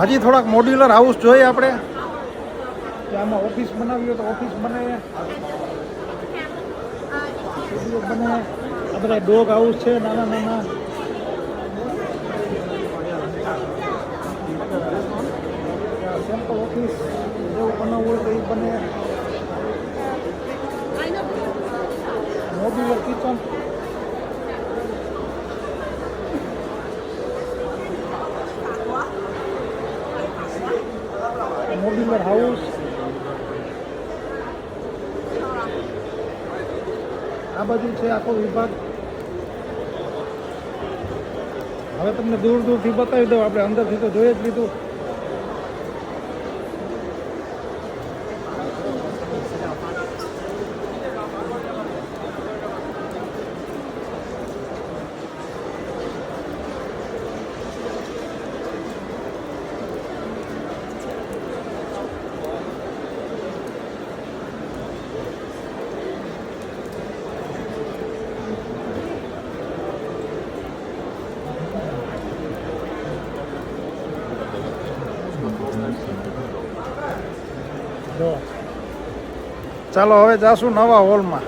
હજી થોડાક modular house જોઈએ આપણે કે આમાં ઓફિસ બનાવી હોય તો ઓફિસ બને, સ્ટુડિયો બને. આ બધા ડોગ હાઉસ છે નાના નાના. સેમ્પલ ઓફિસ જેવું બનાવવું હોય તો એ બને. Modular kitchen, modular house. આ બાજુ છે આખો વિભાગ. હવે તમને દૂર દૂરથી બતાવી દઉં, આપણે અંદરથી તો જોઈ જ લીધું. ચાલો હવે જાશું નવા હોલમાં.